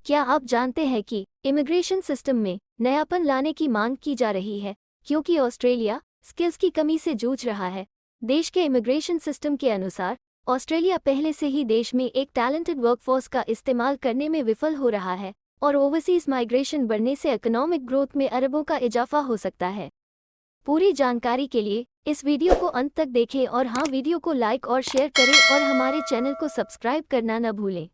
क्या आप जानते हैं कि इमिग्रेशन सिस्टम में नयापन लाने की मांग की जा रही है क्योंकि ऑस्ट्रेलिया स्किल्स की कमी से जूझ रहा है। देश के इमिग्रेशन सिस्टम के अनुसार ऑस्ट्रेलिया पहले से ही देश में एक टैलेंटेड वर्कफोर्स का इस्तेमाल करने में विफल हो रहा है और ओवरसीज माइग्रेशन बढ़ने से इकोनॉमिक ग्रोथ में अरबों का इजाफा हो सकता है। पूरी जानकारी के लिए इस वीडियो को अंत तक देखें और हाँ, वीडियो को लाइक और शेयर करें और हमारे चैनल को सब्सक्राइब करना न भूलें।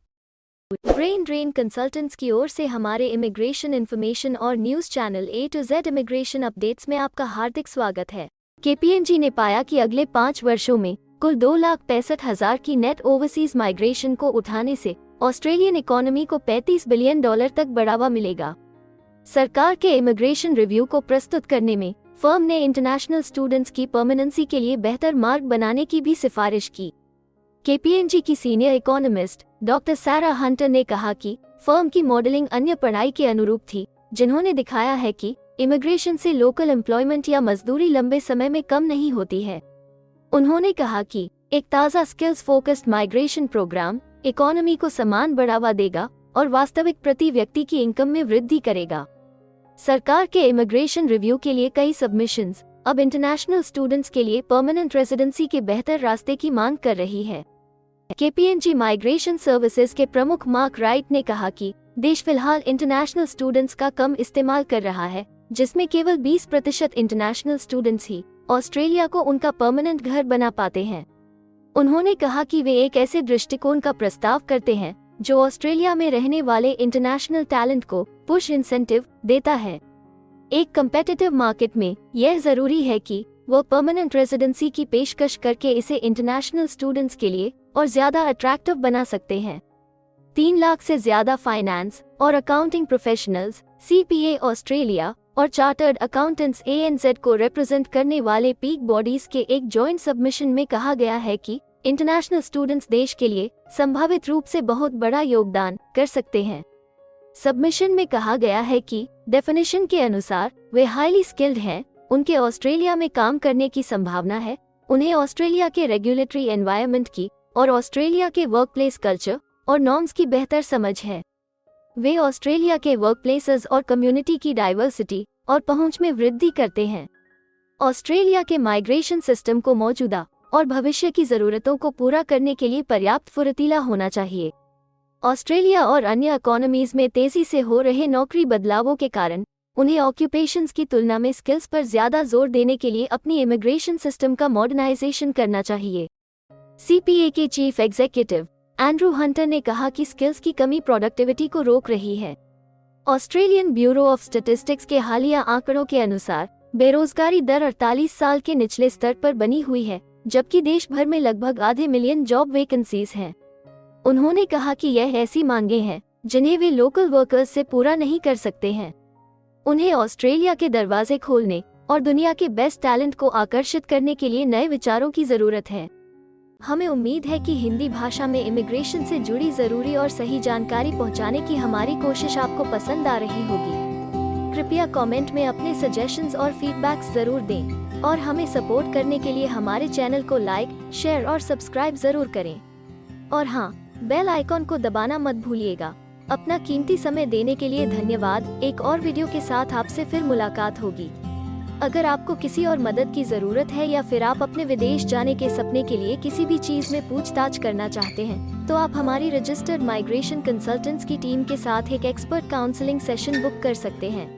ब्रेन ड्रेन कंसल्टेंट्स की ओर से हमारे इमिग्रेशन इन्फॉर्मेशन और news channel A to Z immigration updates में आपका हार्दिक स्वागत है। KPMG ने पाया कि अगले 5 वर्षों में कुल 2,65,000 की नेट ओवरसीज माइग्रेशन को उठाने से ऑस्ट्रेलियन इकोनॉमी को $35 बिलियन तक बढ़ावा मिलेगा। सरकार के इमिग्रेशन रिव्यू को प्रस्तुत करने में फर्म ने इंटरनेशनल स्टूडेंट्स की परमानेंसी के लिए बेहतर मार्ग बनाने की भी सिफारिश की। KPMG की सीनियर इकोनॉमिस्ट डॉक्टर सारा हंटर ने कहा कि फर्म की मॉडलिंग अन्य पढ़ाई के अनुरूप थी, जिन्होंने दिखाया है कि इमिग्रेशन से लोकल एम्प्लॉयमेंट या मजदूरी लंबे समय में कम नहीं होती है। उन्होंने कहा कि एक ताज़ा skills focused migration program economy को समान बढ़ावा देगा और वास्तविक प्रति व्यक्ति की इनकम में वृद्धि करेगा। सरकार के इमिग्रेशन रिव्यू के लिए कई सबमिशंस अब इंटरनेशनल स्टूडेंट्स के लिए परमानेंट रेजिडेंसी के बेहतर रास्ते की मांग कर रही है। KPMG माइग्रेशन सर्विसेज के प्रमुख मार्क राइट ने कहा कि देश फिलहाल इंटरनेशनल स्टूडेंट्स का कम इस्तेमाल कर रहा है, जिसमें केवल 20% इंटरनेशनल स्टूडेंट्स ही ऑस्ट्रेलिया को उनका परमानेंट घर बना पाते हैं। उन्होंने कहा कि वे एक ऐसे दृष्टिकोण का प्रस्ताव करते हैं जो ऑस्ट्रेलिया में रहने वाले इंटरनेशनल टैलेंट को पुश इंसेंटिव देता है। एक कम्पेटिटिव मार्केट में यह जरूरी है कि वो परमानेंट रेजिडेंसी की पेशकश करके इसे इंटरनेशनल स्टूडेंट्स के लिए और ज्यादा अट्रैक्टिव बना सकते हैं। 3 लाख से ज्यादा फाइनेंस और अकाउंटिंग प्रोफेशनल्स CPA ऑस्ट्रेलिया और चार्टर्ड अकाउंटेंट्स ANZ को रिप्रेजेंट करने वाले पीक बॉडीज के एक जॉइंट सबमिशन में कहा गया है कि इंटरनेशनल स्टूडेंट्स देश के लिए संभावित रूप से बहुत बड़ा योगदान कर सकते हैं। सबमिशन में कहा गया है कि डेफिनेशन के अनुसार वे हाईली स्किल्ड हैं, उनके ऑस्ट्रेलिया में काम करने की संभावना है, उन्हें ऑस्ट्रेलिया के रेगुलेटरी एनवायरनमेंट की और ऑस्ट्रेलिया के वर्कप्लेस कल्चर और नॉर्म्स की बेहतर समझ है। वे ऑस्ट्रेलिया के वर्कप्लेसेस और कम्युनिटी की डाइवर्सिटी और पहुंच में वृद्धि करते हैं। ऑस्ट्रेलिया के माइग्रेशन सिस्टम को मौजूदा और भविष्य की जरूरतों को पूरा करने के लिए पर्याप्त फुर्तीला होना चाहिए। ऑस्ट्रेलिया और अन्य इकोनॉमीज में तेजी से हो रहे नौकरी बदलावों के कारण उन्हें ऑक्यूपेशंस की तुलना में स्किल्स पर ज्यादा जोर देने के लिए अपनी इमिग्रेशन सिस्टम का मॉडर्नाइजेशन करना चाहिए। CPA के चीफ एग्जीक्यूटिव एंड्रू हंटर ने कहा कि स्किल्स की कमी प्रोडक्टिविटी को रोक रही है। ऑस्ट्रेलियन ब्यूरो ऑफ स्टैटिस्टिक्स के हालिया आंकड़ों के अनुसार बेरोजगारी दर 48 साल के निचले स्तर पर बनी हुई है, जबकि देश भर में लगभग आधे मिलियन जॉब वैकेंसीज हैं। उन्होंने कहा कि यह ऐसी मांगें हैं जिन्हें वे लोकल वर्कर्स से पूरा नहीं कर सकते हैं। उन्हें ऑस्ट्रेलिया के दरवाजे खोलने और दुनिया के बेस्ट टैलेंट को आकर्षित करने के लिए नए विचारों की जरूरत है। हमें उम्मीद है कि हिंदी भाषा में इमिग्रेशन से जुड़ी जरूरी और सही जानकारी पहुंचाने की हमारी कोशिश आपको पसंद आ रही होगी। कृपया कमेंट में अपने सजेशंस और फीडबैक्स जरूर दें और हमें सपोर्ट करने के लिए हमारे चैनल को लाइक, शेयर और सब्सक्राइब जरूर करें। और हाँ, बेल आइकॉन को दबाना मत भूलिएगा। अपना कीमती समय देने के लिए धन्यवाद। एक और वीडियो के साथ आपसे फिर मुलाकात होगी। अगर आपको किसी और मदद की जरूरत है या फिर आप अपने विदेश जाने के सपने के लिए किसी भी चीज में पूछताछ करना चाहते हैं, तो आप हमारी रजिस्टर्ड माइग्रेशन कंसल्टेंट्स की टीम के साथ एक एक्सपर्ट काउंसलिंग सेशन बुक कर सकते हैं।